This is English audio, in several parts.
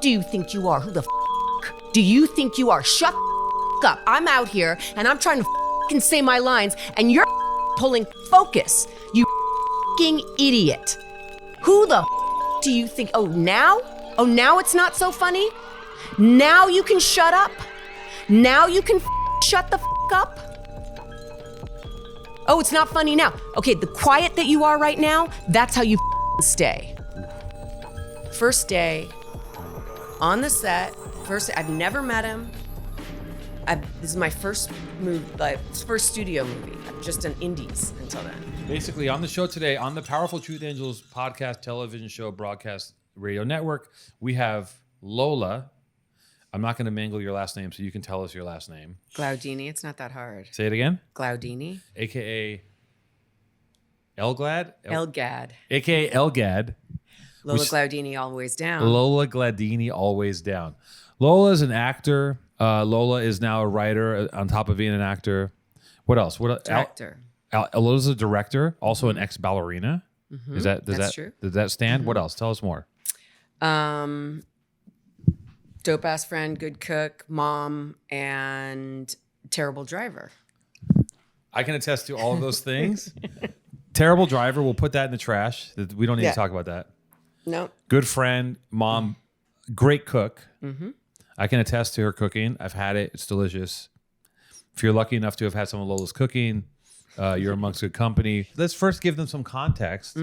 do you think you are? Who the do you think you are? Shut the up. I'm out here and I'm trying to say my lines and you're pulling focus. You idiot. Who the do you think? Oh, now? Oh, now it's not so funny? Now you can shut up? Now you can shut the up? Oh, it's not funny now. Okay, the quiet that you are right now, that's how you stay. First day on the set. I've never met him. This is my first first studio movie. Just an indies until then. Basically, on the show today, on the Powerful Truth Angels podcast, television show, broadcast, radio network, we have Lola. I'm not going to mangle your last name, so you can tell us your last name. Glaudini. It's not that hard. Say it again. Glaudini. AKA Elgad? Elgad. AKA Elgad. Lola Glaudini, always down. Lola Glaudini, always down. Lola is an actor. Lola is now a writer on top of being an actor. What else? Director. Lola's a director, also an ex-ballerina. Mm-hmm. That's true. Does that stand? Mm-hmm. What else? Tell us more. Dope ass friend, good cook, mom, and terrible driver. I can attest to all of those things. Terrible driver. We'll put that in the trash. We don't need to talk about that. No. Good friend, mom, great cook. Mm-hmm. I can attest to her cooking. I've had it. It's delicious. If you're lucky enough to have had some of Lola's cooking, you're amongst good company. Let's first give them some context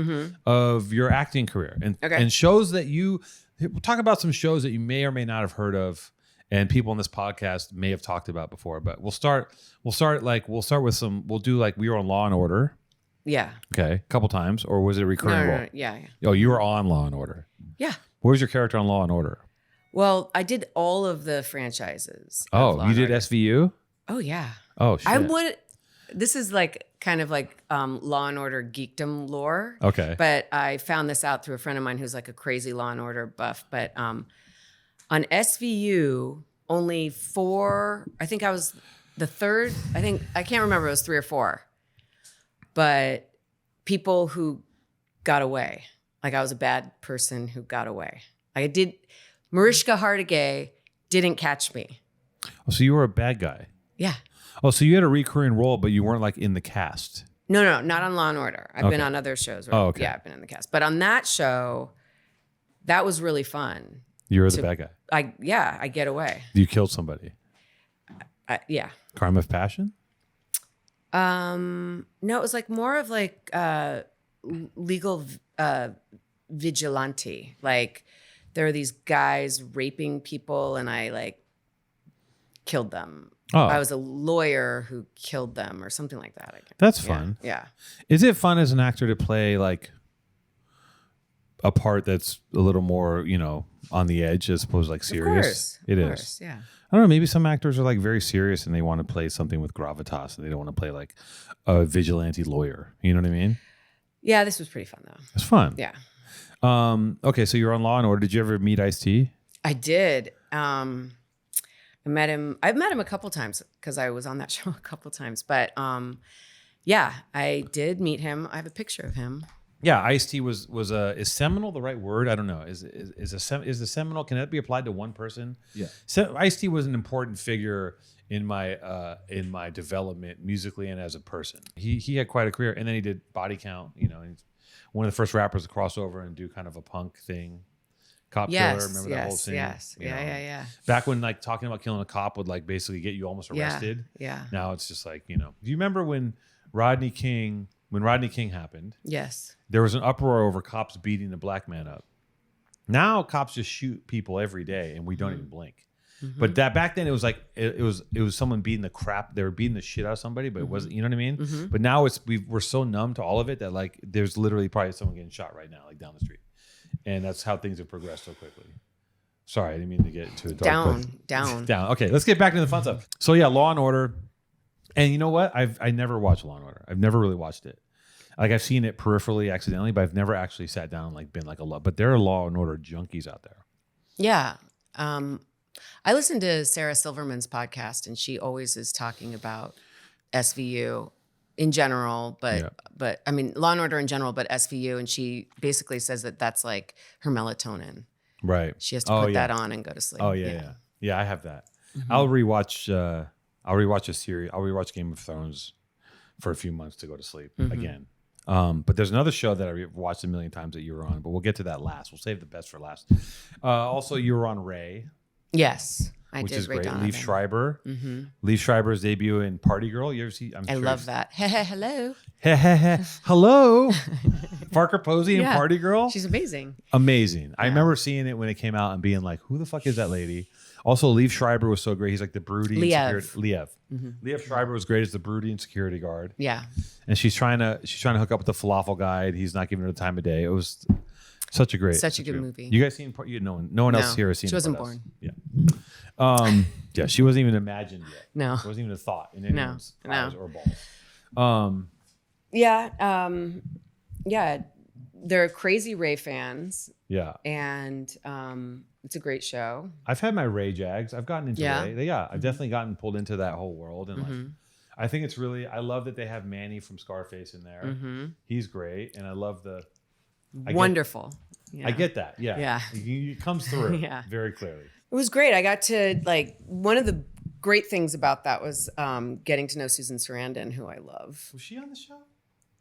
of your acting career and shows that we'll talk about some shows that you may or may not have heard of and people on this podcast may have talked about before. But we'll start with some, we were on Law and Order. Yeah. Okay. A couple times. Or was it a recurring role? No. Yeah. Oh, you were on Law and Order. Yeah. What was your character on Law and Order? Well, I did all of the franchises. Oh, you did SVU? Oh, yeah. Oh, shit. This is kind of like Law and Order geekdom lore. Okay. But I found this out through a friend of mine who's like a crazy Law and Order buff. But on SVU, only 4, I think I was the third. I can't remember, it was 3 or 4. But people who got away. Like I was a bad person who got away. Mariska Hargitay didn't catch me. Oh, so you were a bad guy. Yeah. Oh, so you had a recurring role, but you weren't like in the cast. No, not on Law and Order. I've been on other shows. Okay. Yeah, I've been in the cast. But on that show, that was really fun. You were the bad guy. I get away. You killed somebody. Yeah. Crime of passion? No, it was like more of like legal vigilante. Like there are these guys raping people and I like killed them. Oh. I was a lawyer who killed them or something like that. That's fun. Yeah. Is it fun as an actor to play like a part that's a little more, on the edge as opposed to like serious? Of course, yeah. I don't know. Maybe some actors are like very serious and they want to play something with gravitas and they don't want to play like a vigilante lawyer. You know what I mean? Yeah, this was pretty fun though. It's fun. Yeah. Okay, so you're on Law and Order. Did you ever meet Ice-T? I did. I met him. I've met him a couple times because I was on that show a couple times. But yeah, I did meet him. I have a picture of him. Yeah, Ice-T was is seminal the right word? I don't know. Is the seminal, can that be applied to one person? Yeah. Ice-T was an important figure in my development musically and as a person. He had quite a career, and then he did Body Count. He's one of the first rappers to cross over and do kind of a punk thing. Cop Killer, remember that whole thing? Yes, yeah. Back when like talking about killing a cop would like basically get you almost arrested. Yeah. Now it's just like, do you remember when Rodney King happened? Yes. There was an uproar over cops beating the black man up. Now cops just shoot people every day and we don't even blink. Mm-hmm. But that back then it was like it was someone beating the crap. They were beating the shit out of somebody, but it wasn't. You know what I mean? Mm-hmm. But now we're so numb to all of it that like there's literally probably someone getting shot right now, like down the street, and that's how things have progressed so quickly. Sorry, I didn't mean to get into a dark place. Down. Okay, let's get back to the fun stuff. So yeah, Law and Order, and you know what? I never watched Law and Order. I've never really watched it. Like I've seen it peripherally, accidentally, but I've never actually sat down and like been like a lot. But there are Law and Order junkies out there. Yeah. I listened to Sarah Silverman's podcast, and she always is talking about SVU in general, but I mean Law and Order in general, but SVU, and she basically says that that's like her melatonin. Right. She has to put that on and go to sleep. Oh yeah. I have that. I'll rewatch a series. I'll rewatch Game of Thrones for a few months to go to sleep again. But there's another show that I've watched a million times that you were on, but we'll get to that last. We'll save the best for last. Also, you were on Ray. Yes, I which did. is Ray great. Donovan. Leaf Schreiber. Leaf Schreiber's debut in Party Girl. You ever see? I love that. Hello. Hello. Parker Posey in Party Girl. She's amazing. Amazing. I remember seeing it when it came out and being like, who the fuck is that lady? Also, Leaf Schreiber was so great. He's like the broody Liev. Liev Schreiber was great as the broody and security guard. Yeah. And she's trying to hook up with the falafel guy. And he's not giving her the time of day. It was such a good movie. You guys seen? No one else here has seen. She wasn't born. Yeah. Yeah, she wasn't even imagined yet. No. It wasn't even a thought in anyone's eyes or balls. Yeah. They're crazy Ray fans. Yeah. And it's a great show. I've had my Ray Jags. I've gotten into Ray. I've definitely gotten pulled into that whole world. And like, I think it's really, I love that they have Manny from Scarface in there. He's great. And I love wonderful. I get that. Yeah. It comes through very clearly. It was great. I got to one of the great things about that was getting to know Susan Sarandon, who I love. Was she on the show?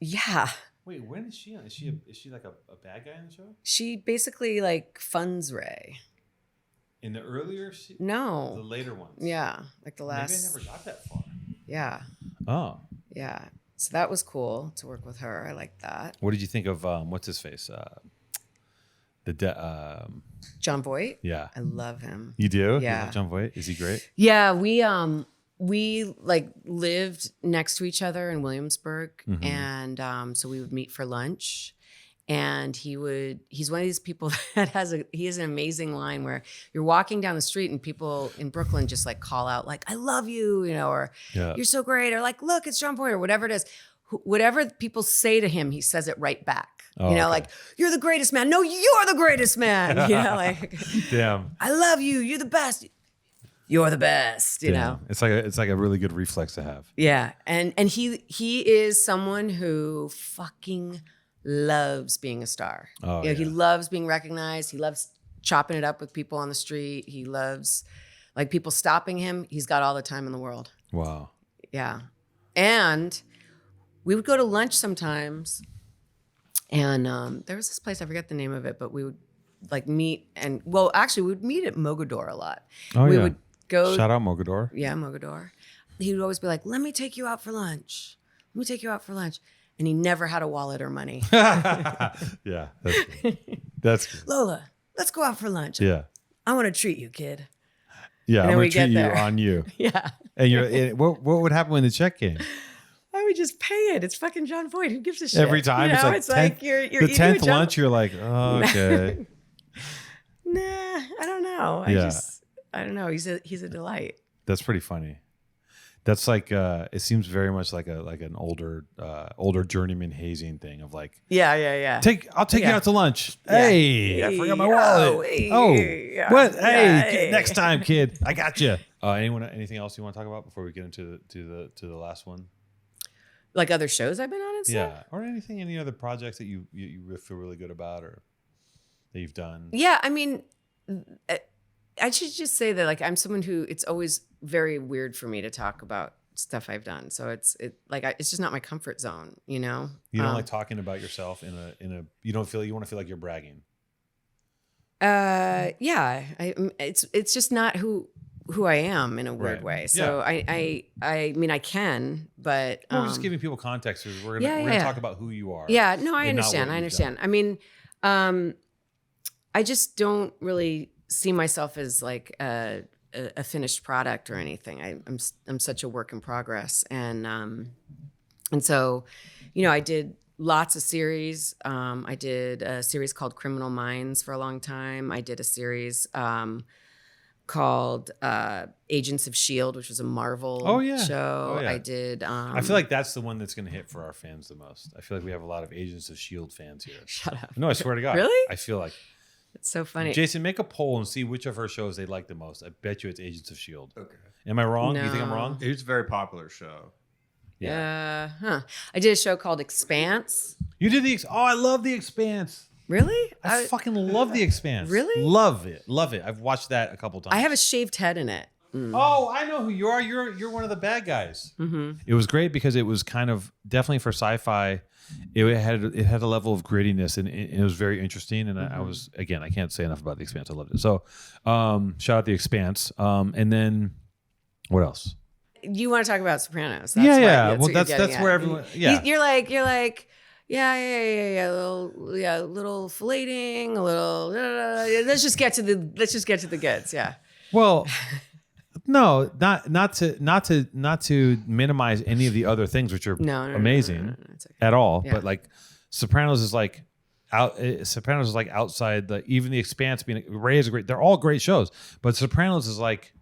Yeah. Wait, when is she on? Is she like a bad guy in the show? She basically funds Ray. In the earlier? No. The later ones? Yeah. Like the last. Maybe I never got that far. Yeah. Oh. Yeah. So that was cool to work with her. I liked that. What did you think of, what's his face? John Voight? Yeah. I love him. You do? Yeah. You love John Voight? Is he great? Yeah. We lived next to each other in Williamsburg. And so we would meet for lunch. And he's one of these people that he has an amazing line where you're walking down the street and people in Brooklyn just call out I love you, or you're so great, or look, it's John Boy, or whatever it is. Whatever people say to him, he says it right back. You're the greatest man. No, you're the greatest man. Damn. I love you. You're the best. You're the best. You know. It's like a really good reflex to have. Yeah, and he is someone who fucking loves being a star. He loves being recognized. He loves chopping it up with people on the street. He loves people stopping him. He's got all the time in the world. Wow. Yeah. And we would go to lunch sometimes. And there was this place, I forget the name of it, but we would meet actually we would meet at Mogador a lot. We would go. Shout out Mogador. Yeah, Mogador. He would always be like, let me take you out for lunch. Let me take you out for lunch. And he never had a wallet or money. Yeah, that's good. That's good. Lola, let's go out for lunch. Yeah. I want to treat you, kid. Yeah, I'm going to treat you on you. Yeah. And what would happen when the check came? I would just pay it. It's fucking John Voight. Who gives a shit? Every time. It's like you're the 10th lunch, you're like, oh, okay. Nah, I don't know. I don't know. He's a delight. That's pretty funny. That's it seems very much like an older journeyman hazing thing of yeah. I'll take you out to lunch. Yeah. Hey, I forgot my wallet. What? Hey, next time, kid. I got you. Anything else you want to talk about before we get into the last one? Like other shows I've been on and stuff? Yeah, or any other projects that you feel really good about or that you've done? Yeah, I mean, I should just say that I'm someone who it's always very weird for me to talk about stuff I've done. So it's just not my comfort zone, You don't like talking about yourself in a you want to feel like you're bragging. Yeah, it's just not who I am in a weird way. So I mean I can, but we're just giving people context. We're gonna talk about who you are. Yeah, no, I understand. I mean, I just don't really see myself as a finished product or anything. I'm such a work in progress, and so, I did lots of series. I did a series called Criminal Minds for a long time. I did a series called Agents of S.H.I.E.L.D., which was a Marvel show. Oh, yeah. I did. I feel like that's the one that's going to hit for our fans the most. I feel like we have a lot of Agents of S.H.I.E.L.D. fans here. Shut up. No, I swear to God. Really? I feel like. It's so funny. Jason, make a poll and see which of her shows they like the most. I bet you it's Agents of S.H.I.E.L.D. Okay. Am I wrong? No. You think I'm wrong? It's a very popular show. Yeah. I did a show called Expanse. You did I love The Expanse. Really? I fucking love The Expanse. Really? Love it. Love it. I've watched that a couple times. I have a shaved head in it. Oh, I know who you are. You're one of the bad guys. It was great because it was kind of definitely for sci-fi. It had a level of grittiness and it was very interesting. And I was, again, I can't say enough about The Expanse. I loved it. So shout out The Expanse. And then what else? You want to talk about Sopranos? Well, that's where everyone. Yeah, You're like, yeah, a little filleting, a little. Let's just get to the goods. Yeah. Well, no, not to minimize any of the other things which are amazing It's okay. at all. Yeah. But like Sopranos is like Sopranos is like outside even The Expanse being Ray is great. They're all great shows, but Sopranos is like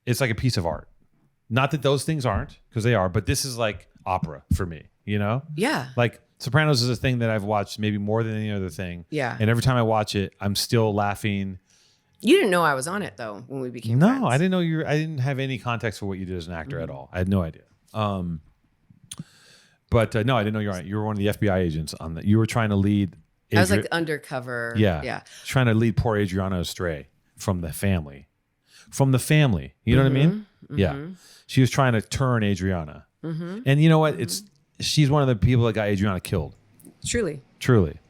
it's like a piece of art. Not that those things aren't, because they are, but this is like opera for me, you know? Yeah. Like Sopranos is a thing that I've watched maybe more than any other thing. Yeah. And every time I watch it, I'm still laughing. You didn't know I was on it though when we became No, friends. I didn't know I didn't have any context for what you did as an actor at all. I had no idea. But no, I didn't know you were on it. You were one of the FBI agents on that. You were trying to lead. I was like undercover. Yeah. Trying to lead poor Adriana astray from the family. From the family. You know what I mean? Yeah. She was trying to turn Adriana. And you know what? She's one of the people that got Adriana killed. Truly.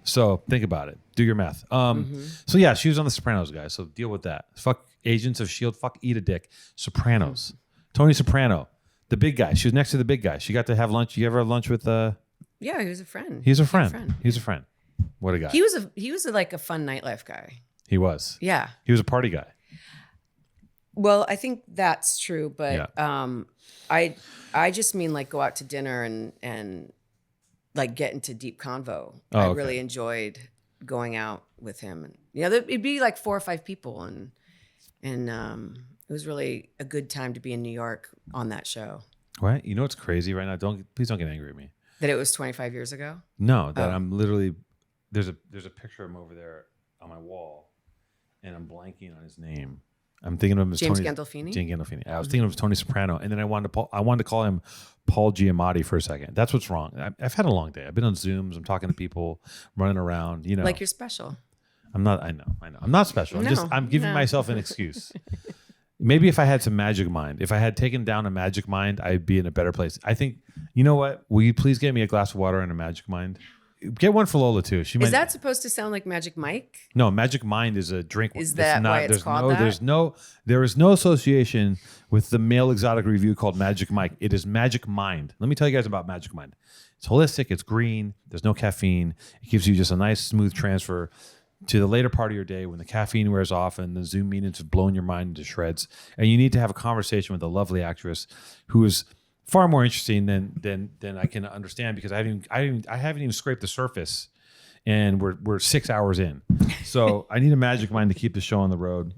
So think about it. Do your math. So yeah, she was on The Sopranos, guys. So deal with that. Fuck Agents of S.H.I.E.L.D. Fuck eat a dick. Sopranos. Tony Soprano. The big guy. She was next to the big guy. She got to have lunch. You ever have lunch with Yeah, he was a friend. He's a friend. He's a friend. What a guy. He was like a fun nightlife guy. He was. Yeah. He was a party guy. Well, I think that's true, but Yeah. I just mean like go out to dinner and like get into deep convo. Oh, I okay. really enjoyed going out with him, and it'd be like 4 or 5 people, and it was really a good time to be in New York on that show. What? You know what's crazy right now? Please don't get angry at me. That it was 25 years ago. No, that I'm literally there's a picture of him over there on my wall, and I'm blanking on his name. I'm thinking of him as James Tony Gandolfini? James Gandolfini. I was thinking of Tony Soprano, and then I wanted to call him Paul Giamatti for a second. That's what's wrong. I've had a long day. I've been on Zooms. I'm talking to people, running around. You know, Like you're special. I'm not. I know. I'm not special. I'm giving No. myself an excuse. Maybe if I had some magic mind, if I had taken down a magic mind, I'd be in a better place. I think. You know what? Will you please get me a glass of water and a magic mind? Get one for Lola too. Is that supposed to sound like Magic Mike? No, Magic Mind is a drink. Is that why it's called that? There is no association with the male exotic review called Magic Mike. It is Magic Mind. Let me tell you guys about Magic Mind. It's holistic. It's green. There's no caffeine. It gives you just a nice, smooth transfer to the later part of your day when the caffeine wears off and the Zoom meetings have blown your mind into shreds. And you need to have a conversation with a lovely actress who is far more interesting than I can understand, because I haven't even scraped the surface, and we're 6 hours in. So I need a magic mind to keep the show on the road.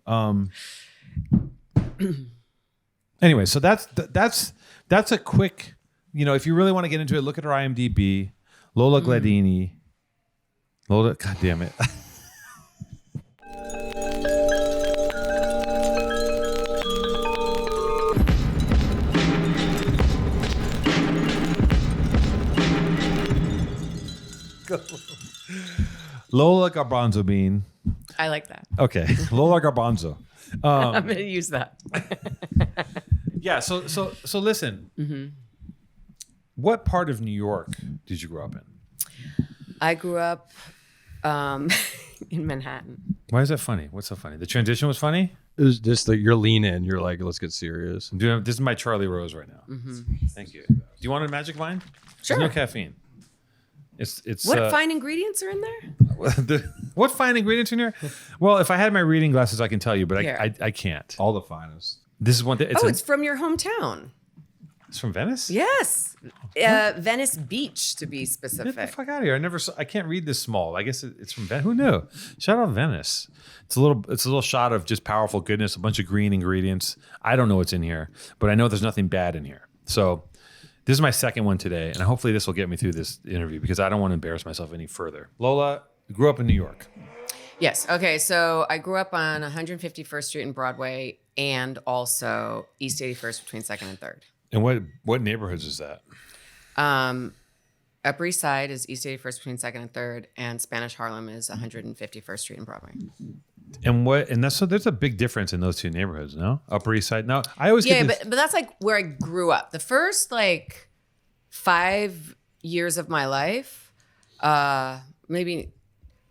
Anyway, so that's a quick. You know, if you really want to get into it, look at her IMDb. Lola Glaudini. Lola, God damn it. Lola Garbanzo bean. I like that. Okay, Lola Garbanzo. I'm going to use that. Yeah. So listen. What part of New York did you grow up in? I grew up in Manhattan. Why is that funny? What's so funny? The transition was funny. It was just like you're leaning. You're like, let's get serious. This is my Charlie Rose right now. Thank you. Do you want a magic mind? Sure. There's no caffeine. It's What fine ingredients are in there? what fine ingredients in here? Well, if I had my reading glasses, I can tell you, but Here. I can't. All the finest. This is one thing. It's from your hometown. It's from Venice. Yes. Venice Beach, to be Get the specific. fuck out of here! I can't read this small. I guess it's from Venice. Who knew? Shout out Venice. It's a little shot of just powerful goodness. A bunch of green ingredients. I don't know what's in here, but I know there's nothing bad in here. So this is my second one today, and hopefully this will get me through this interview because I don't want to embarrass myself any further. Lola grew up in New York. Yes. Okay. So I grew up on 151st Street and Broadway, and also East 81st between 2nd and 3rd. And what neighborhoods is that? Upper East Side is East 81st between 2nd and 3rd, and Spanish Harlem is 151st Street and Broadway. And that's so there's a big difference in those two neighborhoods, no? Upper East Side. No, I always Yeah, get but that's like where I grew up. The first like 5 years of my life, maybe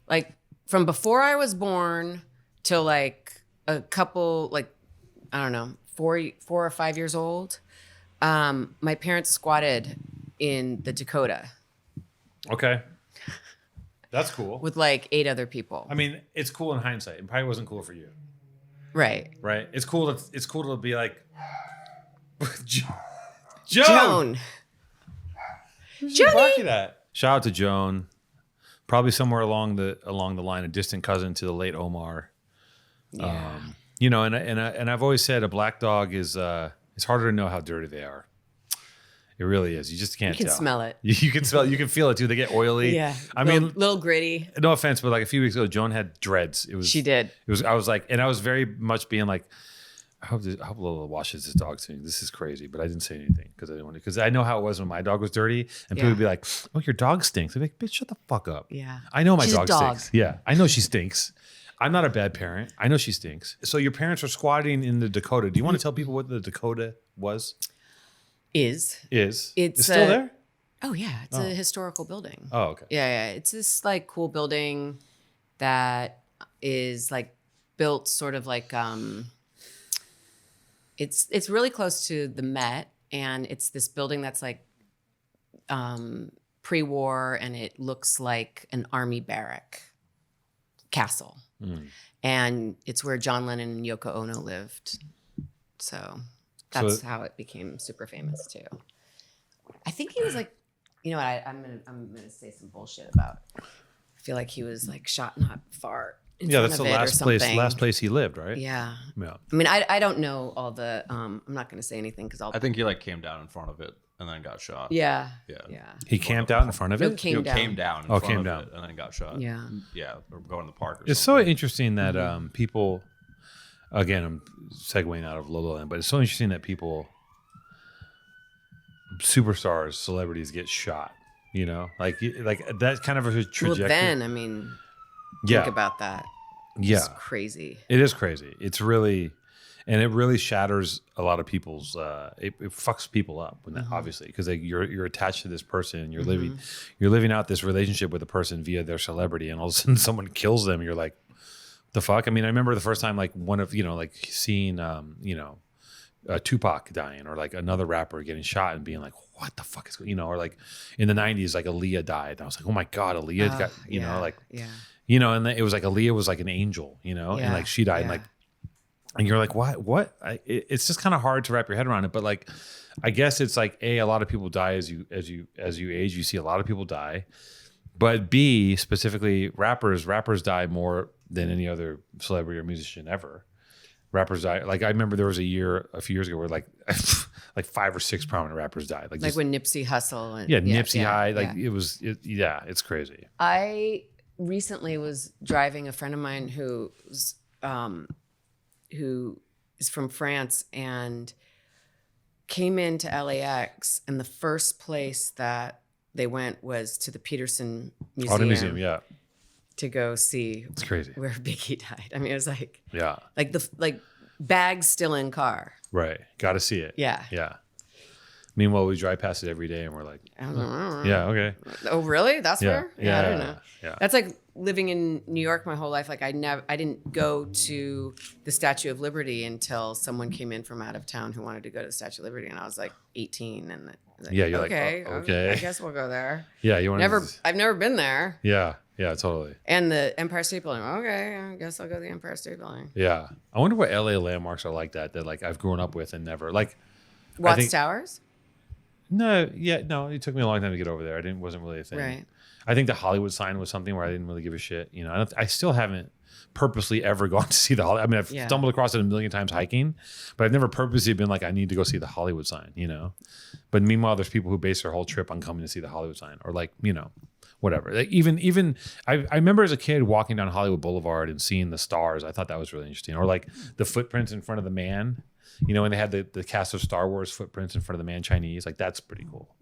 like from before I was born till like a couple, like, I don't know, 4 or 5 years old, my parents squatted in the Dakota okay. That's cool. with like 8 other people. I mean, it's cool in hindsight. It probably wasn't cool for you, Right. right? It's cool to be like, Joan. Joan. Who's she barking at? Shout out to Joan. Probably somewhere along the line, a distant cousin to the late Omar. Yeah. You know, and I've always said a black dog is it's harder to know how dirty they are. It really is. You just can't You can tell. smell it. You can smell it. You can feel it too. They get oily. Yeah. I mean, little gritty. no offense, but like a few weeks ago, Joan had dreads. It was She did. It was. I was like, and I was very much being like, I hope Lola washes this dog soon. This is crazy, but I didn't say anything because I didn't want to. Because I know how it was when my dog was dirty, and people would be like, "Oh, your dog stinks." I'd be like, "Bitch, shut the fuck up." Yeah. I know my She's a dog, dog. stinks. Yeah, I know she stinks. I'm not a bad parent. I know she stinks. So your parents are squatting in the Dakota. Do you want to tell people what the Dakota was? Is. It's It's still there? Oh yeah, it's a historical building. Oh, okay. Yeah. It's this like cool building that is like built sort of like it's really close to the Met, and it's this building that's like pre-war, and it looks like an army barrack castle. And it's where John Lennon and Yoko Ono lived. So that's how it became super famous too. I think he was like, you know what? I'm gonna say some bullshit about. I feel like he was like shot not far. Yeah, that's the last place he lived, right? Yeah. Yeah. I mean, I don't know all the. I'm not gonna say anything because I think he like came down in front of it and then got shot. Yeah. Yeah. Yeah. He camped out in front of No, it. came down. Came down. In Oh, front came of down. it and then got shot. Yeah. Yeah. Or go in the park. Or It's so something. interesting that people, again, I'm segueing out of Lola Land, but it's so interesting that people, superstars, celebrities get shot. You know, like that kind of a trajectory. Well, then I mean, yeah, think about that. yeah, It's crazy. it is crazy. It's really, and it really shatters a lot of people's. It fucks people up when that, obviously, because you're attached to this person, and you're living out this relationship with a person via their celebrity, and all of a sudden someone kills them. You're like, the fuck? I mean, I remember the first time, like one of like seeing, Tupac dying, or like another rapper getting shot, and being like, what the fuck is, or like in the 90s, like Aaliyah died, and I was like, oh my god, Aaliyah got, and it was like Aaliyah was like an angel, and like she died, and like, and you're like, what? It's just kind of hard to wrap your head around it, but like, I guess it's like a lot of people die as you age. You see a lot of people die, but B, specifically rappers die more than any other celebrity or musician ever. Rappers die. Like I remember there was a few years ago where like like 5 or 6 prominent rappers died. Like when Nipsey Hussle. And, Nipsey High. Like it's crazy. I recently was driving a friend of mine who is from France and came into LAX, and the first place that they went was to the Peterson Museum. Oh, the museum, yeah. To go see. It's crazy. Where Biggie died. I mean, it was like. Yeah. Like bags still in car. Right. Got to see it. Yeah. Yeah. Meanwhile, we drive past it every day, and we're like, yeah, okay. Oh, really? That's Yeah. where? Yeah. I don't know. Yeah. That's like living in New York my whole life. Like I didn't go to the Statue of Liberty until someone came in from out of town who wanted to go to the Statue of Liberty, and I was like 18, and like, yeah, you're okay, like, okay. I guess we'll go there. Yeah, you want I've never been there. Yeah, totally. And the Empire State Building. Okay, I guess I'll go to the Empire State Building. Yeah, I wonder what LA landmarks are like that like I've grown up with and never like. Watts Towers. No, it took me a long time to get over there. Wasn't really a thing. Right. I think the Hollywood sign was something where I didn't really give a shit. I still haven't purposely ever gone to see the Hollywood. I mean, I've stumbled across it a million times hiking, but I've never purposely been like, I need to go see the Hollywood sign, But meanwhile, there's people who base their whole trip on coming to see the Hollywood sign, or like, whatever. Like even I remember as a kid walking down Hollywood Boulevard and seeing the stars. I thought that was really interesting. Or like the footprints in front of the man. When they had the cast of Star Wars footprints in front of the man Chinese, like that's pretty cool.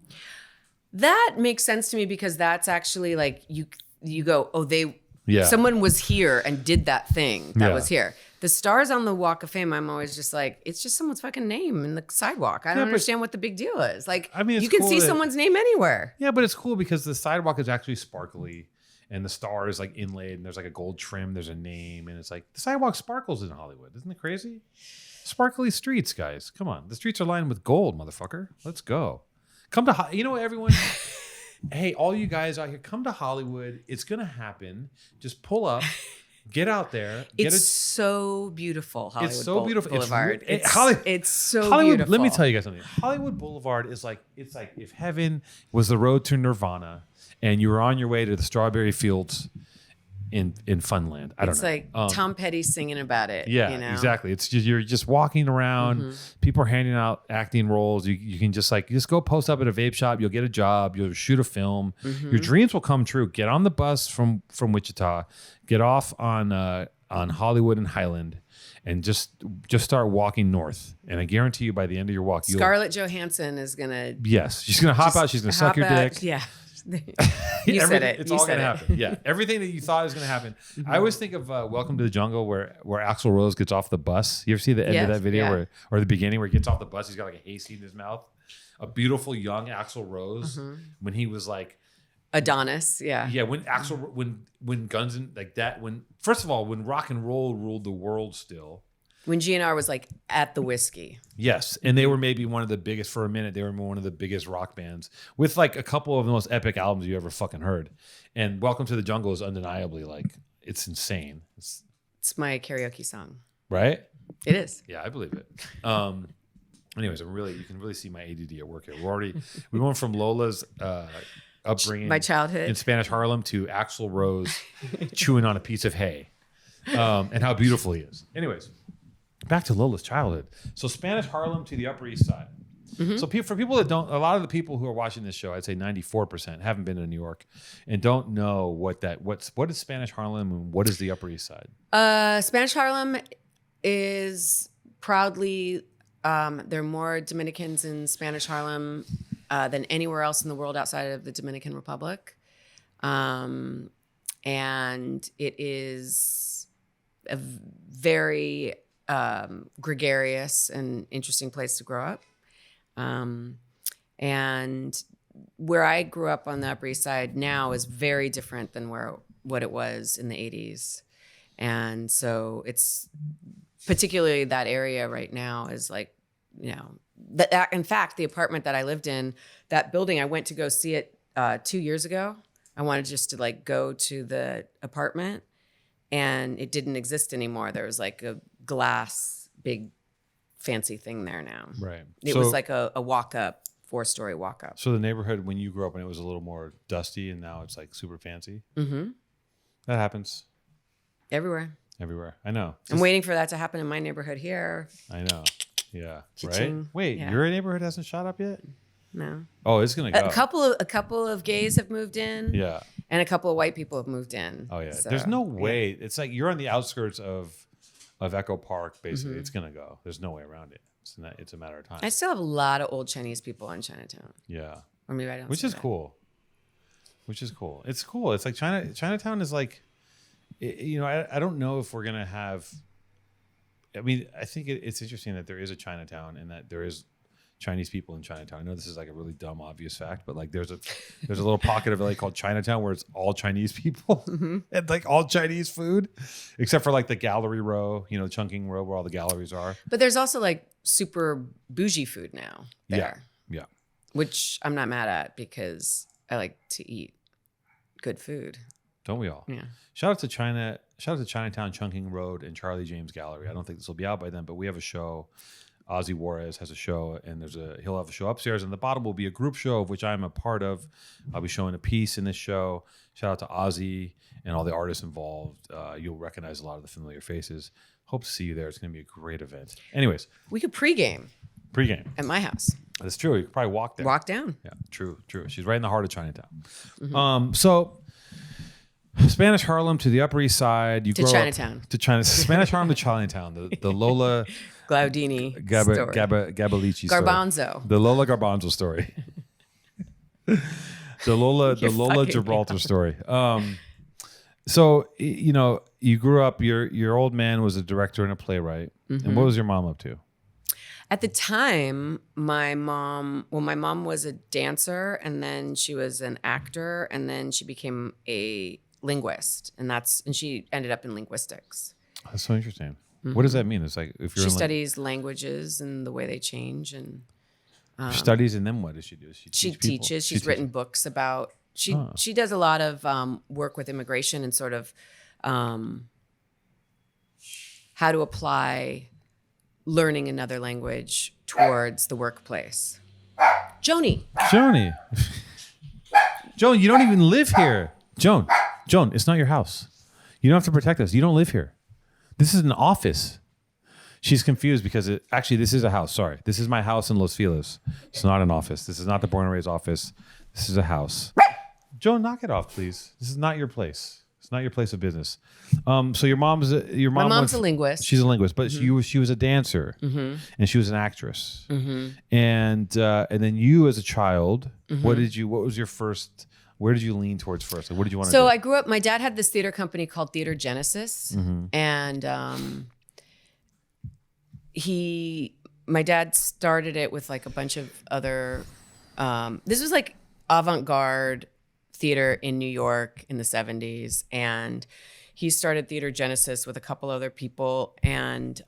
That makes sense to me because that's actually like you go, oh, Yeah. someone was here and did that thing that Yeah. was here. The stars on the Walk of Fame, I'm always just like, it's just someone's fucking name in the sidewalk. I don't Yeah, but- understand what the big deal is. Like, I mean, it's you can cool see that- someone's name anywhere. Yeah, but it's cool because the sidewalk is actually sparkly and the star is like inlaid and there's like a gold trim. There's a name and it's like the sidewalk sparkles in Hollywood. Isn't it crazy? Sparkly streets, guys. Come on. The streets are lined with gold, motherfucker. Let's go. Come to, you know what, everyone? Hey, all you guys out here, come to Hollywood. It's going to happen. Just pull up, get out there. It's so beautiful, Hollywood It's so beautiful. Boulevard. It's so Hollywood, beautiful. let me tell you guys something. Hollywood Boulevard is like, it's like if heaven was the road to Nirvana and you were on your way to the strawberry fields in Funland. I don't It's know. like Tom Petty singing about it. Yeah, you know? exactly. It's just, you're just walking around. People are handing out acting roles. You can just go post up at a vape shop. You'll get a job. You'll shoot a film. Your dreams will come true. Get on the bus from Wichita. Get off on Hollywood and Highland, and just start walking north. And I guarantee you, by the end of your walk, Scarlett Johansson is gonna. yes, she's gonna hop out. She's gonna suck your dick. Yeah. You said it. It's You all said gonna it. happen. Yeah, everything that you thought was gonna happen. I always think of Welcome to the Jungle, where Axl Rose gets off the bus. You ever see the end of Yes, that video, yeah. or the beginning where he gets off the bus? He's got like a hayseed in his mouth. A beautiful young Axl Rose when he was like Adonis. Yeah. yeah, when Guns and like that, first of all, when rock and roll ruled the world still. When GNR was like at the whiskey. Yes, and they were maybe one of the biggest for a minute. They were one of the biggest rock bands with like a couple of the most epic albums you ever fucking heard. And Welcome to the Jungle is undeniably like it's insane. It's It's my karaoke song. right. It is. Yeah, I believe it. Anyways, you can really see my ADD at work here. We went from Lola's upbringing, My childhood. in Spanish Harlem, to Axl Rose chewing on a piece of hay, and how beautiful he is. Anyways, back to Lola's childhood. So Spanish Harlem to the Upper East Side. So for people that don't, a lot of the people who are watching this show, I'd say 94% haven't been to New York and don't know what is Spanish Harlem and what is the Upper East Side. Spanish Harlem is proudly, there are more Dominicans in Spanish Harlem than anywhere else in the world outside of the Dominican Republic. And it is a very gregarious and interesting place to grow up. And where I grew up on the Upper East Side now is very different than what it was in the 80s. And so it's particularly that area right now is like, you know, that in fact, the apartment that I lived in, that building, I went to go see it 2 years ago. I wanted just to like go to the apartment and it didn't exist anymore. There was like a glass, big fancy thing there now. Right. It was like a walk up, 4-story walk up. So the neighborhood when you grew up and it was a little more dusty and now it's like super fancy. Mm-hmm. That happens Everywhere. everywhere. I know. I'm waiting for that to happen in my neighborhood here. I know. Yeah. Right. Cha-ching. Wait, Yeah. your neighborhood hasn't shot up yet? No. Oh, it's gonna go. A couple of gays have moved in. Yeah. And a couple of white people have moved in. Oh yeah. So, There's no yeah. way. It's like you're on the outskirts of Echo Park. Basically, it's gonna go. There's no way around it. It's a matter of time. I still have a lot of old Chinese people in Chinatown. Yeah. Or maybe I don't. Which say is that. cool. It's cool. It's like Chinatown is like, you know, I don't know if we're gonna have. I mean, I think it's interesting that there is a Chinatown and that there is Chinese people in Chinatown. I know this is like a really dumb, obvious fact, but like there's a little pocket of LA called Chinatown where it's all Chinese people and like all Chinese food, except for like the gallery row, you know, Chungking Row where all the galleries are. But there's also like super bougie food now there. Yeah. Which I'm not mad at because I like to eat good food. Don't we all? Yeah. Shout out to Chinatown, Chungking Road, and Charlie James Gallery. I don't think this will be out by then, but we have a show. Ozzy Juarez has a show, and he'll have a show upstairs, and the bottom will be a group show of which I'm a part of. I'll be showing a piece in this show. Shout out to Ozzy and all the artists involved. You'll recognize a lot of the familiar faces. Hope to see you there. It's going to be a great event. Anyways, We could pregame pregame. at my house. That's true. You could probably walk there. Walk down. Yeah, true. She's right in the heart of Chinatown. So Spanish Harlem to the Upper East Side. You To grow up- Chinatown. to China. Spanish Harlem to Chinatown. The Lola Glaudini story. Gabalici story. Garbanzo. The Lola Garbanzo story. The Lola fucking Gibraltar story. So you grew up. Your old man was a director and a playwright. And what was your mom up to? At the time, my mom was a dancer, and then she was an actor, and then she became a linguist, and she ended up in linguistics. That's so interesting. What does that mean? It's like if you're She studies languages and the way they change, and studies, and then what does she do? she teaches. She's written books about. She does a lot of work with immigration and sort of how to apply learning another language towards the workplace. Joni, Joan, you don't even live here. Joan, it's not your house. You don't have to protect us. You don't live here. This is an office. She's confused because this is a house. Sorry. This is my house in Los Feliz. It's not an office. This is not the Born and Raised office. This is a house. Joan, knock it off, please. This is not your place. It's not your place of business. So your mom's a linguist. She's a linguist, but she was a dancer and she was an actress. And then you as a child, what was your first, where did you lean towards first? Like, what did you want to do? So I grew up, my dad had this theater company called Theater Genesis. And my dad started it with like a bunch of other, this was like avant-garde theater in New York in the 70s. And he started Theater Genesis with a couple other people. And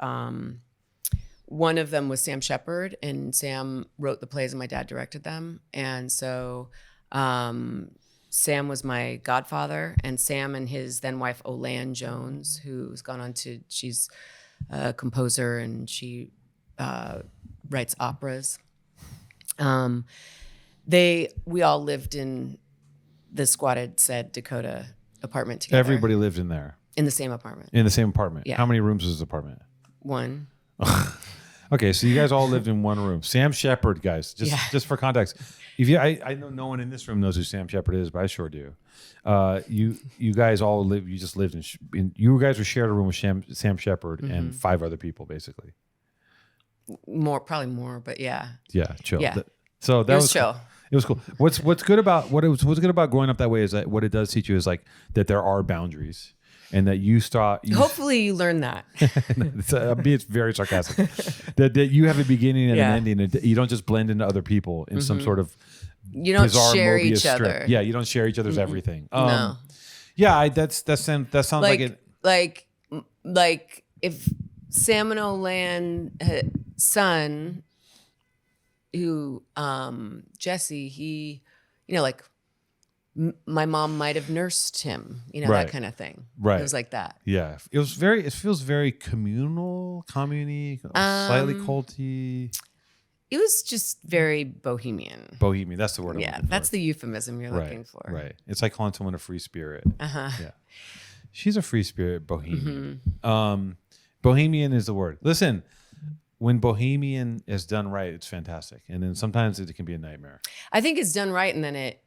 one of them was Sam Shepard, and Sam wrote the plays and my dad directed them. And so Sam was my godfather, and Sam and his then wife, Olan Jones, who's gone on to, she's a composer and she writes operas. We all lived in the squatted said Dakota apartment together. Everybody lived in there. In the same apartment. In the same apartment. Yeah. How many rooms was this apartment? One. Okay, so you guys all lived in one room. Sam Shepard, guys, just for context. I know no one in this room knows who Sam Shepard is, but I sure do. You guys all live. You just lived you guys were shared a room with Sam Shepard and 5 other people, basically. Probably more, but yeah. Yeah, chill. Yeah. So that was chill. Cool. It was cool. What's good about what's good about growing up that way is that what it does teach you is like that there are boundaries, and that hopefully you learn that. It's very sarcastic. that you have a beginning and an ending, and you don't just blend into other people in some sort of you don't bizarre share Mobius each strip. other. Yeah, you don't share each other's everything. No. Yeah, that sounds like it. Like if Sam and Olan son, who Jesse, he, like my mom might have nursed him, that kind of thing. Right. It was like that. Yeah. It feels very communal, commune-y, slightly culty. It was just very bohemian. Bohemian, that's the word. Yeah, that's the euphemism you're looking for. Right. It's like calling someone a free spirit. Uh-huh. Yeah. She's a free spirit, bohemian. Bohemian is the word. Listen, when bohemian is done right, it's fantastic. And then sometimes it can be a nightmare. I think it's done right, and then it,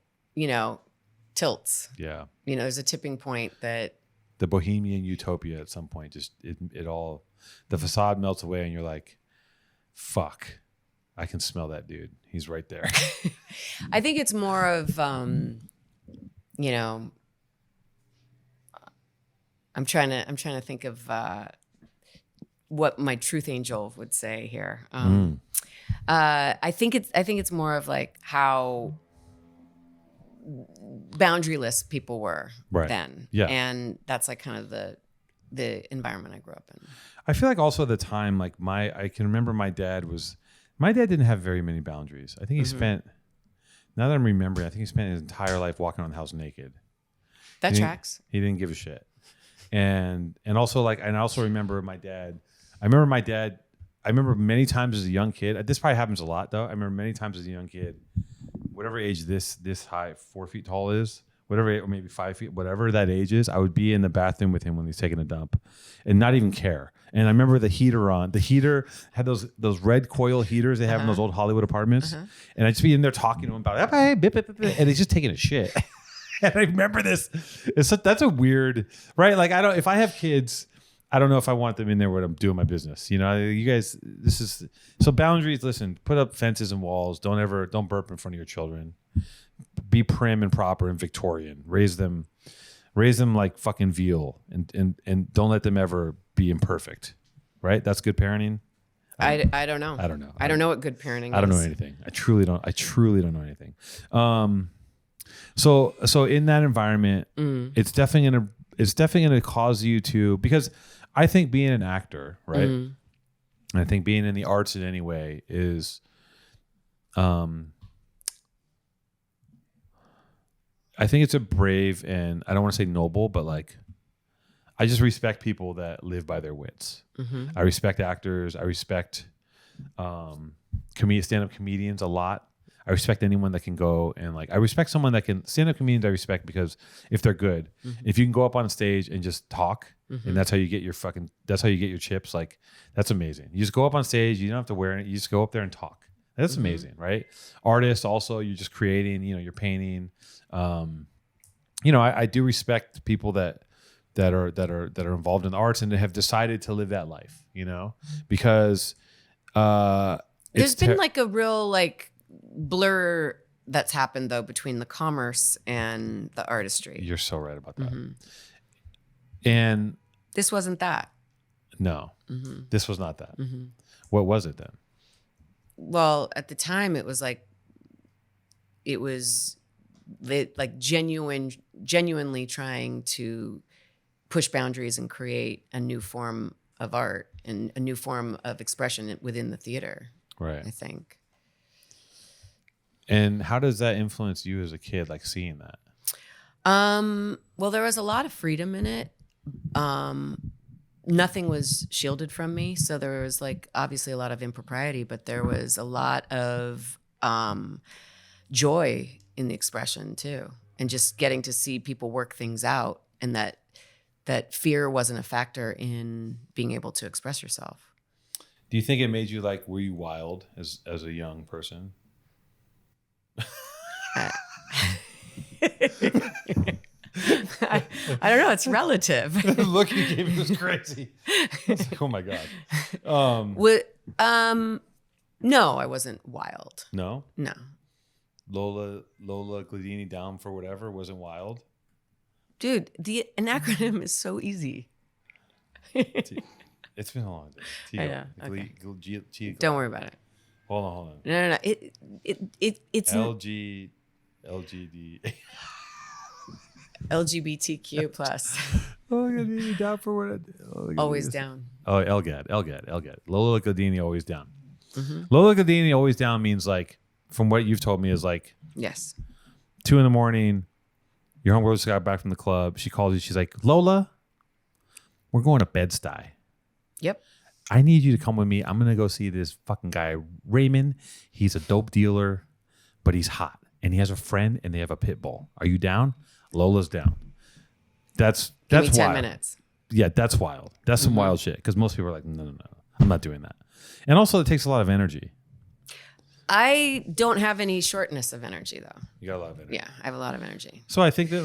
tilts. Yeah. There's a tipping point that the bohemian utopia at some point, just it all, the facade melts away and you're like, fuck, I can smell that dude. He's right there. I think it's more of, I'm trying to think of what my truth angel would say here. I think it's more of like how boundaryless people were then. Yeah. And that's like kind of the environment I grew up in. I feel like also at the time, like I can remember my dad didn't have very many boundaries. I think he spent, now that I'm remembering, I think he spent his entire life walking around the house naked. That tracks. He didn't give a shit. And also and I also remember my dad. I remember many times as a young kid. This probably happens a lot though. I remember many times as a young kid, whatever age this high, 4 feet tall is, whatever, or maybe 5 feet, whatever that age is, I would be in the bathroom with him when he's taking a dump and not even care. And I remember the heater on. The heater had those red coil heaters they have in those old Hollywood apartments. And I'd just be in there talking to him about it, and he's just taking a shit. And I remember this. That's a weird, right? Like if I have kids, I don't know if I want them in there when I'm doing my business. You guys, so boundaries, listen, put up fences and walls. Don't burp in front of your children. be prim and proper and Victorian. Raise them like fucking veal, and don't let them ever be imperfect. Right? That's good parenting. I don't know. I don't know. I don't know what good parenting is. I don't know anything. I truly don't know anything. So in that environment, it's definitely gonna cause you to, because I think being an actor, right? And I think being in the arts in any way is, I think it's a brave, and I don't want to say noble, but like, I just respect people that live by their wits. I respect actors. I respect stand-up comedians a lot. I respect anyone that can go and like, I respect someone that can stand-up comedians. I respect because if they're good, if you can go up on stage and just talk, and that's how you get your chips. Like, that's amazing. You just go up on stage. You don't have to wear it. You just go up there and talk. That's amazing, right? Artists also, you're just creating. You're painting. I do respect people that are involved in the arts and have decided to live that life, because there's been like a real like blur that's happened though between the commerce and the artistry. You're so right about that. And this wasn't that. No, this was not that. What was it then? Well, at the time it was like genuinely trying to push boundaries and create a new form of art and a new form of expression within the theater. Right. I think. And how does that influence you as a kid, like seeing that? Well, there was a lot of freedom in it. Nothing was shielded from me. So there was like obviously a lot of impropriety, but there was a lot of joy in the expression too. And just getting to see people work things out, and that fear wasn't a factor in being able to express yourself. Do you think it made you like, were you wild as a young person? I don't know. It's relative. The look you gave me was crazy. It's like, oh my God. No, I wasn't wild. No? No. Lola Glaudini down for whatever wasn't wild? Dude, an acronym is so easy. It's been a long day. I know. Okay. Don't Don't worry about it. Hold on. No. It's LGD. LGBTQ plus. Lola Glaudini down for what? Always down. Oh, LGAD. Lola Glaudini always down. Lola Glaudini always down means like, from what you've told me, is like, Yes. 2 a.m. Your homegirl just got back from the club. She calls you. She's like, Lola, we're going to Bed-Stuy. Yep. I need you to come with me. I'm going to go see this fucking guy, Raymond. He's a dope dealer, but he's hot. And he has a friend, and they have a pit bull. Are you down? Lola's down. That's Give me 10 wild. minutes. Yeah, that's wild. That's some wild shit. Because most people are like, no. I'm not doing that. And also, it takes a lot of energy. I don't have any shortness of energy though. You got a lot of energy. Yeah, I have a lot of energy. So I think that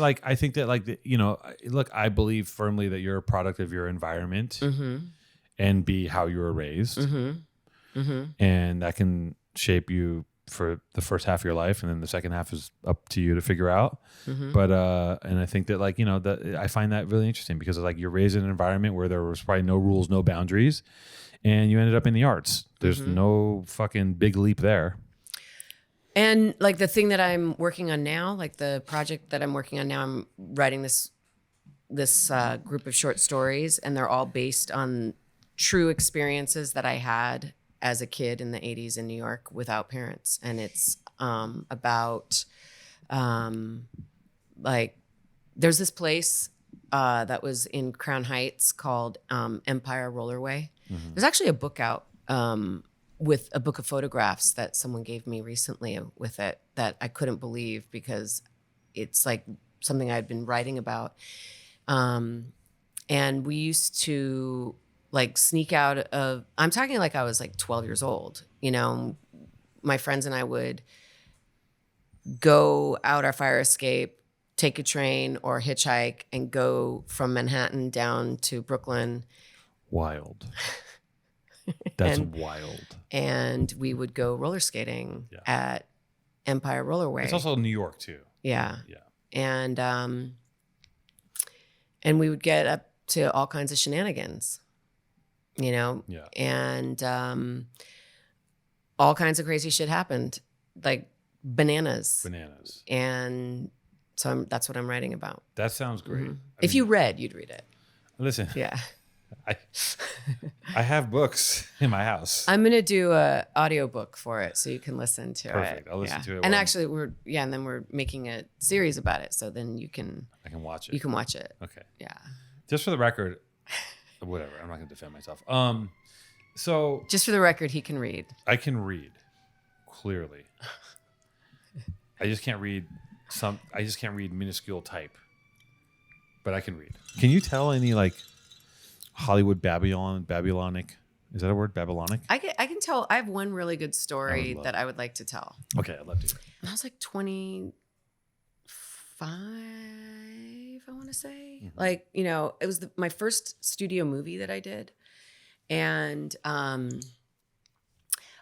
look, I believe firmly that you're a product of your environment and how you were raised. And that can shape you for the first half of your life, and then the second half is up to you to figure out. But and I think that that I find that really interesting, because like you're raised in an environment where there was probably no rules, no boundaries, and you ended up in the arts. There's no fucking big leap there. And like the thing that I'm working on now, like the project that I'm working on now, I'm writing this group of short stories, and they're all based on true experiences that I had as a kid in the 80s in New York without parents. And it's about like there's this place that was in Crown Heights called Empire Rollerway. There's actually a book out with a book of photographs that someone gave me recently with it that I couldn't believe, because it's like something I'd been writing about. And we used to like sneak out of, I'm talking like I was like 12 years old, my friends and I would go out our fire escape, take a train or hitchhike, and go from Manhattan down to Brooklyn. Wild. That's wild. And we would go roller skating at Empire Rollerway. It's also New York too. Yeah. Yeah. And we would get up to all kinds of shenanigans, you know? Yeah. And all kinds of crazy shit happened, like bananas. And so that's what I'm writing about. That sounds great. If you read, you'd read it. Listen. Yeah. I have books in my house. I'm gonna do a audiobook for it so you can listen to it. Perfect. I'll listen to it. And actually and then we're making a series about it. So then I can watch it. You can watch it. Okay. Yeah. Just for the record, whatever. I'm not gonna defend myself. So just for the record, he can read. I can read clearly. I just can't read minuscule type. But I can read. Can you tell any like Hollywood Babylonic? Is that a word? Babylonic? I can tell. I have one really good story that I would like to tell. Okay, I'd love to hear. I was like 25, I want to say. Mm-hmm. Like, you know, it was my first studio movie that I did. And,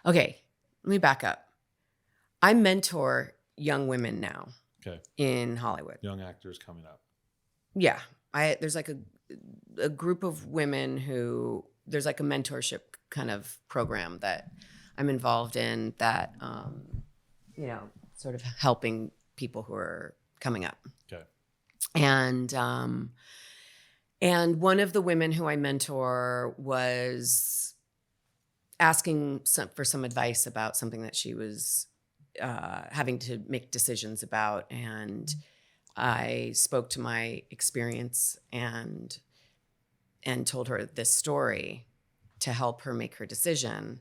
okay, let me back up. I mentor young women now. Okay. In Hollywood. Young actors coming up. Yeah. There's like a group of women who, there's like a mentorship kind of program that I'm involved in that, you know, sort of helping people who are coming up. Okay. And one of the women who I mentor was asking for some advice about something that she was having to make decisions about. And I spoke to my experience and told her this story to help her make her decision.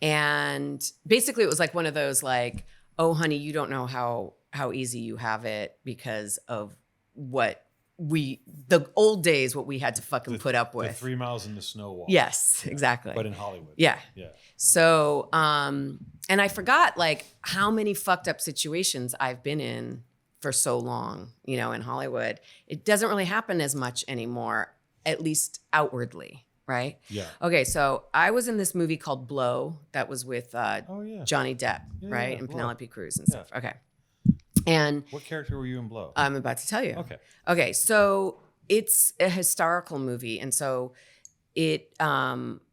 And basically it was like one of those like, oh, honey, you don't know how easy you have it because of what the old days, what we had to fucking put up with. The 3 miles in the snow wall. Yes, exactly. But in Hollywood. Yeah. Yeah. So, and I forgot like how many fucked up situations I've been in for so long, you know, in Hollywood. It doesn't really happen as much anymore, at least outwardly, right? Yeah. Okay, so I was in this movie called Blow that was with Johnny Depp, Yeah, right? yeah, And Blow. Penelope Cruz and stuff. Okay. And What character were you in Blow? I'm about to tell you. Okay. Okay, so it's a historical movie. And so it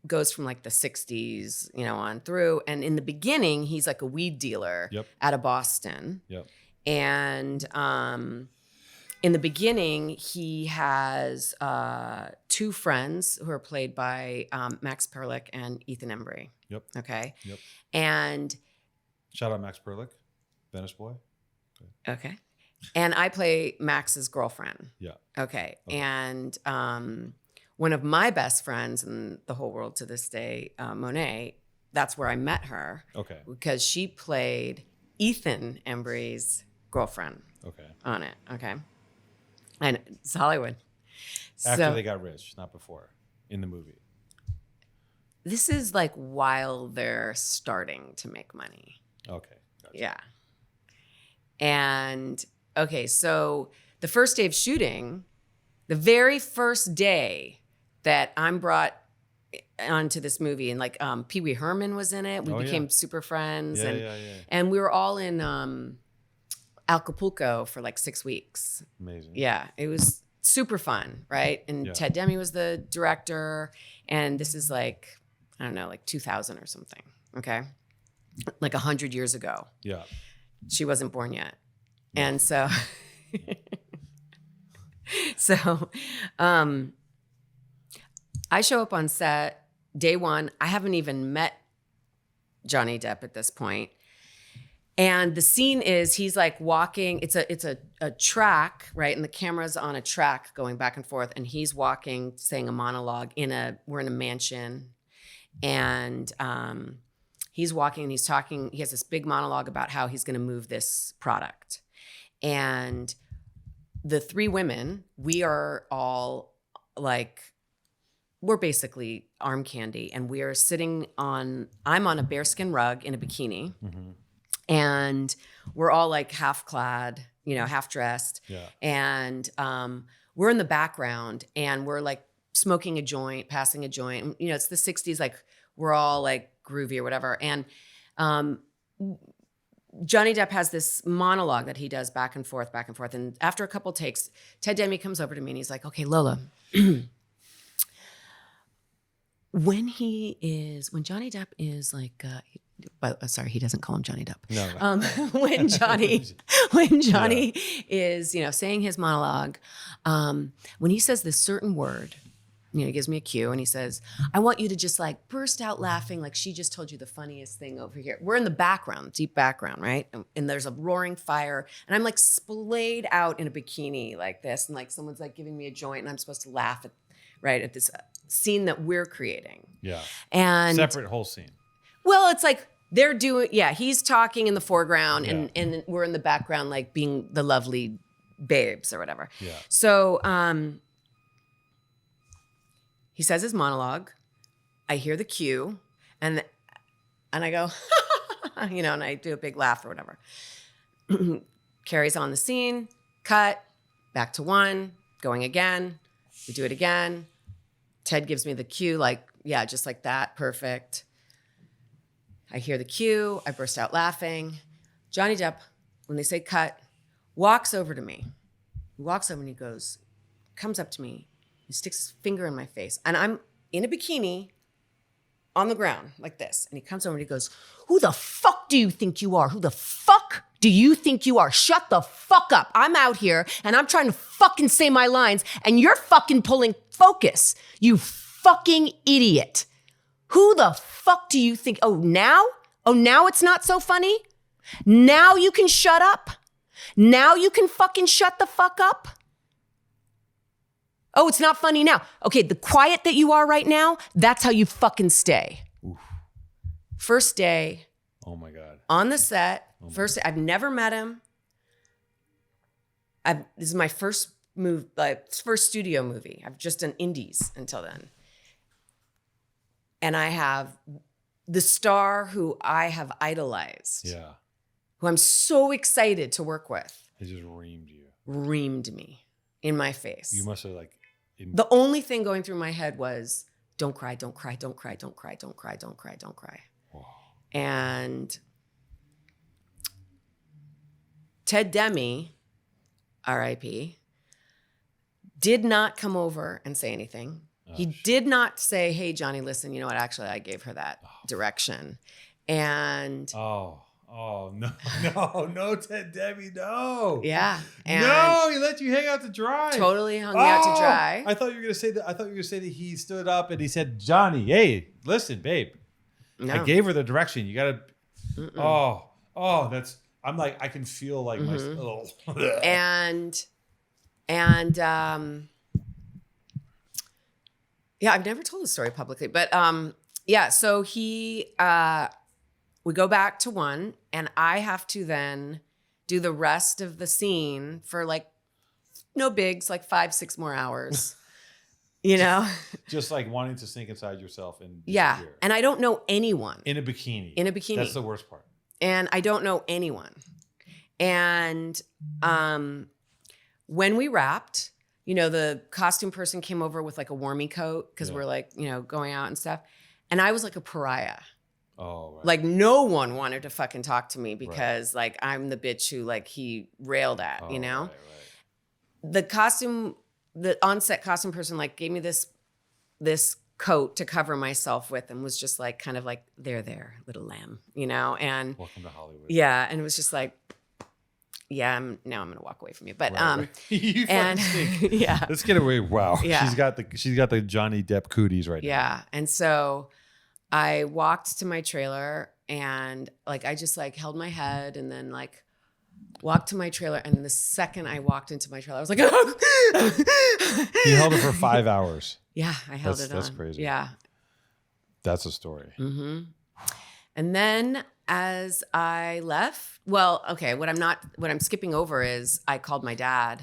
goes from like the 60s, you know, on through. And in the beginning, he's like a weed dealer out of Boston. Yep. And in the beginning, he has two friends who are played by Max Perlich and Ethan Embry. Yep. Okay. Yep. And shout out Max Perlich, Venice Boy. Okay. And I play Max's girlfriend. Yeah. Okay. And one of my best friends in the whole world to this day, Monet, that's where I met her. Okay. Because she played Ethan Embry's girlfriend. Okay. On it. Okay. And it's Hollywood. After they got rich, not before, in the movie. This is like while they're starting to make money. Okay. Gotcha. Yeah. And okay, so the first day of shooting, the very first day that I'm brought onto this movie, and like Pee Wee Herman was in it. We became super friends. And we were all in Acapulco for like 6 weeks. Amazing. Yeah, it was super fun, right? And Ted Demme was the director. And this is like, I don't know, like 2000 or something, okay? Like 100 years ago. Yeah. She wasn't born yet. No. And so, I show up on set day one. I haven't even met Johnny Depp at this point. And the scene is he's like walking. It's a track, right? And the camera's on a track going back and forth. And he's walking, saying a monologue we're in a mansion. And he's walking and he's talking. He has this big monologue about how he's going to move this product. And the three women, we are all like, we're basically arm candy. And we are I'm on a bearskin rug in a bikini. Mm-hmm. And we're all like half clad, you know, half dressed. Yeah. And we're in the background and we're like smoking a joint, passing a joint. You know, it's the 60s, like we're all like groovy or whatever. And Johnny Depp has this monologue that he does back and forth. And after a couple takes, Ted Demme comes over to me and he's like, okay, Lola, when Johnny Depp is like, sorry, he doesn't call him Johnny Depp. No. When Johnny is, saying his monologue, when he says this certain word, he gives me a cue and he says, I want you to just like burst out laughing like she just told you the funniest thing over here. We're in the background, deep background, right? And there's a roaring fire and I'm like splayed out in a bikini like this. And like someone's like giving me a joint and I'm supposed to laugh at this scene that we're creating. Yeah. And separate whole scene. Well, it's like they're doing, he's talking in the foreground and we're in the background like being the lovely babes or whatever. Yeah. So, he says his monologue. I hear the cue, and I go, and I do a big laugh or whatever. Carries on the scene. Cut. Back to one. Going again. We do it again. Ted gives me the cue, like, just like that. Perfect. I hear the cue. I burst out laughing. Johnny Depp, when they say cut, walks over to me. He walks over and he comes up to me. He sticks his finger in my face. And I'm in a bikini on the ground like this. And he comes over and he goes, who the fuck do you think you are? Who the fuck do you think you are? Shut the fuck up. I'm out here and I'm trying to fucking say my lines and you're fucking pulling focus. You fucking idiot. Who the fuck do you think? Oh, now it's not so funny? Now you can shut up? Now you can fucking shut the fuck up? Oh, it's not funny now. Okay, the quiet that you are right now, that's how you fucking stay. Oof. First day. Oh my God. On the set. First, I've never met him. This is my first first studio movie. I've just done indies until then. And I have the star who I have idolized. Yeah. Who I'm so excited to work with. He just reamed you. Reamed me in my face. You must have The only thing going through my head was, don't cry, don't cry, don't cry, don't cry, don't cry, don't cry, don't cry. Wow. And Ted Demme, R.I.P., did not come over and say anything. He did not say, hey, Johnny, listen, you know what? Actually, I gave her that direction. And... Oh, no, Ted Demme, no. Yeah. And no, he let you hang out to dry. Totally hung out to dry. I thought you were going to say that. I thought you were going to say that he stood up and he said, Johnny, hey, listen, babe. No. I gave her the direction. You got to, I'm like, I can feel like my, And I've never told this story publicly, but so we go back to one and I have to then do the rest of the scene for like no bigs, like 5-6 more hours, Just like wanting to sink inside yourself and disappear. Yeah. And I don't know anyone. In a bikini. That's the worst part. And I don't know anyone. And when we wrapped, the costume person came over with like a warmy coat because we're like, going out and stuff. And I was like a pariah. Oh, right. Like no one wanted to fucking talk to me because like I'm the bitch who like he railed at, Right. The on-set costume person like gave me this coat to cover myself with and was just like kind of like, there, little lamb, and welcome to Hollywood. Yeah. And it was just like, now I'm going to walk away from you. But, you fucking stink. Yeah. Let's get away. Wow. Yeah. She's got the Johnny Depp cooties right now. Yeah. And so I walked to my trailer and like, I just like held my head and then like walked to my trailer. And the second I walked into my trailer, I was like, You held it for 5 hours. Yeah. I held it on. That's crazy. Yeah. That's a story. Mm-hmm. And then as I left, what I'm skipping over is I called my dad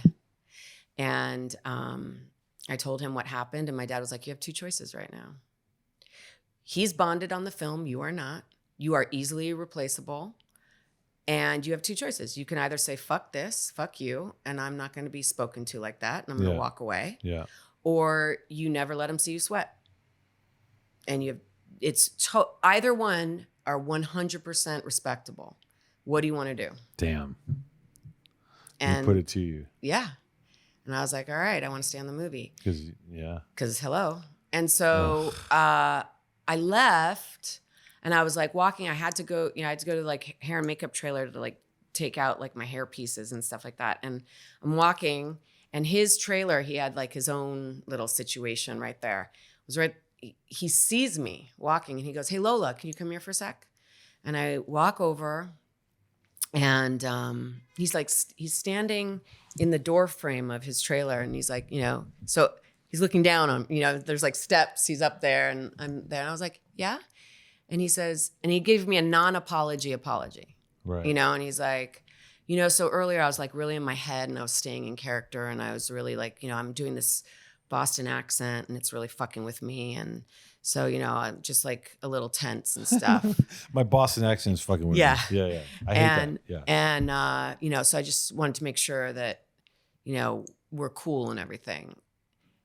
and I told him what happened. And my dad was like, you have 2 choices right now. He's bonded on the film. You are not. You are easily replaceable. And you have 2 choices. You can either say, fuck this, fuck you, and I'm not going to be spoken to like that, and I'm going to walk away. Yeah. Or you never let him see you sweat. And either one are 100% respectable. What do you want to do? Damn. And He put it to you. yeah. And I was like, all right, I want to stay on the movie. Because Hello. And so I left and I was like walking. I had to go to like hair and makeup trailer to like take out like my hair pieces and stuff like that. And I'm walking and his trailer, he had like his own little situation right there. It was right. He sees me walking and he goes, hey, Lola, can you come here for a sec? And I walk over and he's standing in the door frame of his trailer. And he's like, so he's looking down on, there's like steps. He's up there and I'm there. And I was like, yeah. And he says, and he gave me a non-apology apology. right. And he's like, so earlier I was like really in my head and I was staying in character and I was really like, I'm doing this Boston accent and it's really fucking with me. And so, I'm just like a little tense and stuff. My Boston accent is fucking with Yeah. me. Yeah. I hate that. Yeah. And, so I just wanted to make sure that, we're cool and everything.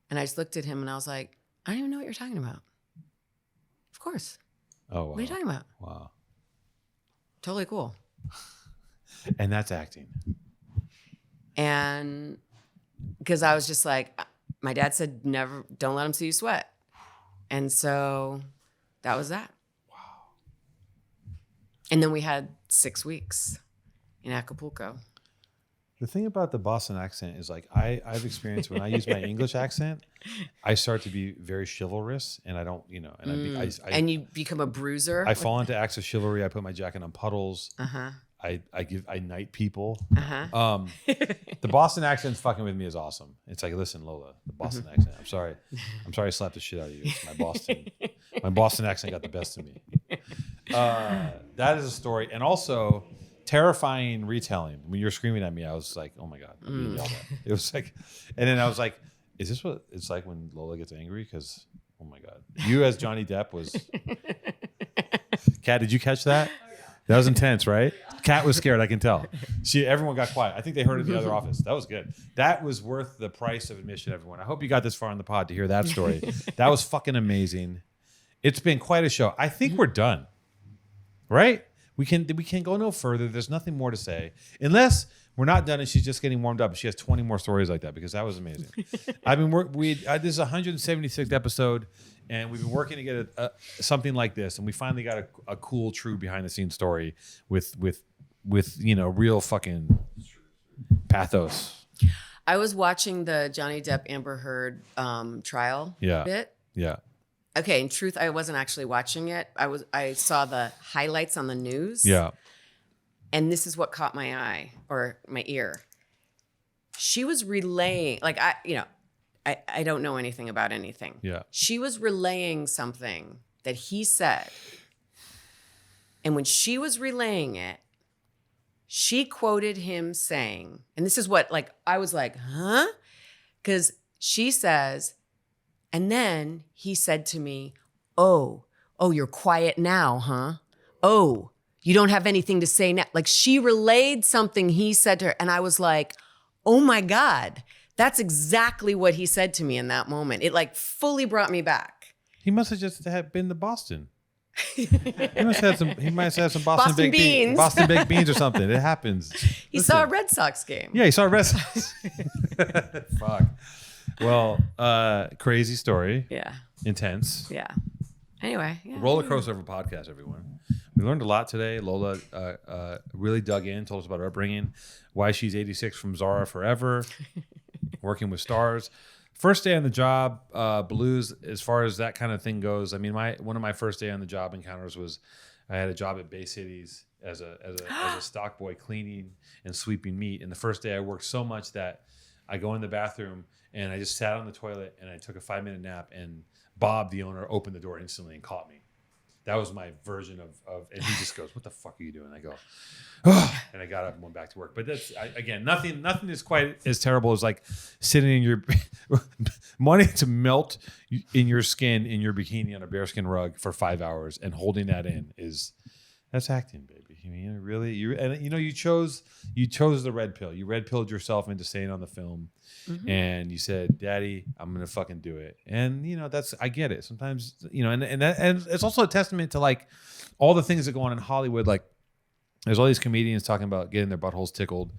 And I just looked at him and I was like, I don't even know what you're talking about. Of course. Oh, wow. What are you talking about? Wow. Totally cool. And that's acting. And because I was just like, my dad said, don't let him see you sweat. And so that was that. Wow. And then we had 6 weeks in Acapulco. The thing about the Boston accent is like I've experienced when I use my English accent, I start to be very chivalrous and I don't, And you become a bruiser. I fall into acts of chivalry. I put my jacket on puddles. Uh-huh. I knight people. Uh-huh. The Boston accent's fucking with me is awesome. It's like, listen, Lola, the Boston accent. I'm sorry I slapped the shit out of you. It's my Boston accent got the best of me. That is a story. And also terrifying retelling. When you're screaming at me, I was like, oh my God. I'm being yelled at. It was like, and then I was like, is this what it's like when Lola gets angry? Because, oh my God. You as Johnny Depp was. Kat, did you catch that? That was intense, right? Kat was scared, I can tell. Everyone got quiet. I think they heard it in the other office. That was good. That was worth the price of admission, everyone. I hope you got this far in the pod to hear that story. That was fucking amazing. It's been quite a show. I think we're done, right? We can go no further. There's nothing more to say. Unless we're not done and she's just getting warmed up. She has 20 more stories like that because that was amazing. I mean, this is 176th episode. And we've been working to get something like this, and we finally got a cool, true behind-the-scenes story with real fucking pathos. I was watching the Johnny Depp Amber Heard trial bit. Yeah. Okay, in truth, I wasn't actually watching it. I saw the highlights on the news. Yeah. And this is what caught my eye or my ear. She was relaying, like I don't know anything about anything. Yeah. She was relaying something that he said. And when she was relaying it, she quoted him saying, and this is what, like, I was like, huh? Because she says, and then he said to me, oh, you're quiet now, huh? Oh, you don't have anything to say now. Like, she relayed something he said to her. And I was like, oh my God. That's exactly what he said to me in that moment. It like fully brought me back. He must have just been to Boston. He might have had some Boston baked beans. Boston baked beans or something. It happens. He saw a Red Sox game. Yeah, he saw a Red Sox. Fuck. Well, crazy story. Yeah. Intense. Yeah. Anyway. Yeah. Roller Crossover podcast, everyone. We learned a lot today. Lola really dug in, told us about her upbringing, why she's 86 from Zara forever. Working with stars. First day on the job, blues, as far as that kind of thing goes. I mean, one of my first day on the job encounters was I had a job at Bay Cities as a stock boy cleaning and sweeping meat. And the first day I worked so much that I go in the bathroom and I just sat on the toilet and I took a 5-minute nap and Bob, the owner, opened the door instantly and caught me. That was my version of and he just goes, what the fuck are you doing? I go, oh, and I got up and went back to work. But that's, again, nothing is quite as terrible as like sitting in your, wanting to melt in your skin in your bikini on a bearskin rug for 5 hours and holding that in that's acting, baby. I mean, really, you chose the red pill. You red pilled yourself into staying on the film. Mm-hmm. And you said, Daddy, I'm going to fucking do it. And, I get it. Sometimes, and it's also a testament to like all the things that go on in Hollywood. Like There's all these comedians talking about getting their buttholes tickled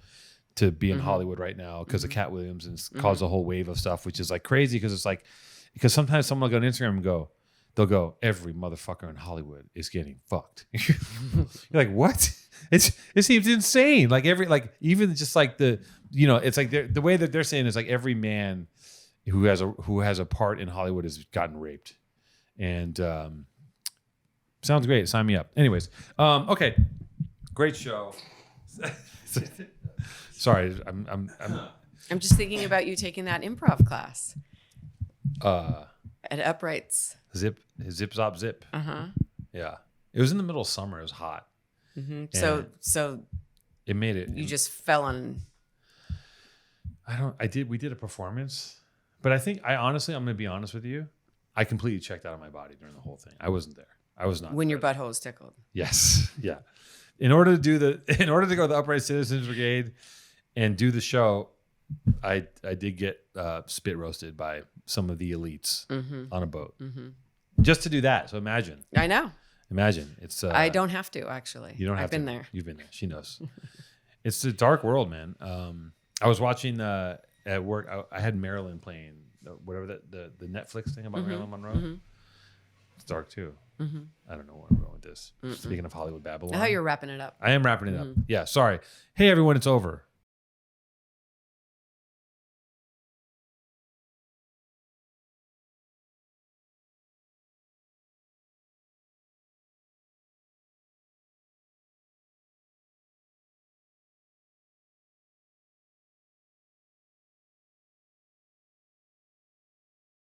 to be in Hollywood right now because of Cat Williams, and it's caused a whole wave of stuff, which is like crazy because it's like, because sometimes someone will go on Instagram and they'll go, every motherfucker in Hollywood is getting fucked. You're like, what? It seems insane. Like even just like it's like the way that they're saying is like every man who has a part in Hollywood has gotten raped, and sounds great. Sign me up. Anyways, okay, great show. Sorry, I'm just thinking about you taking that improv class at Uprights. Zip zop zip. Yeah, it was in the middle of summer. It was hot. So it made it. You just fell on. We did a performance, but I'm going to be honest with you. I completely checked out of my body during the whole thing. I wasn't there. I was not. When your butthole was tickled. Yes. Yeah. In order to go to the Upright Citizens Brigade and do the show, I did get spit roasted by some of the elites on a boat just to do that. So imagine. I know. Imagine it's. I don't have to actually. You don't have I've been there. You've been there. She knows. It's a dark world, man. I was watching at work. I had Marilyn playing whatever the Netflix thing about Marilyn Monroe. It's dark too. I don't know where I'm going with this. Speaking of Hollywood Babylon, I thought you were wrapping it up. I am wrapping it up. Yeah. Sorry. Hey everyone, it's over.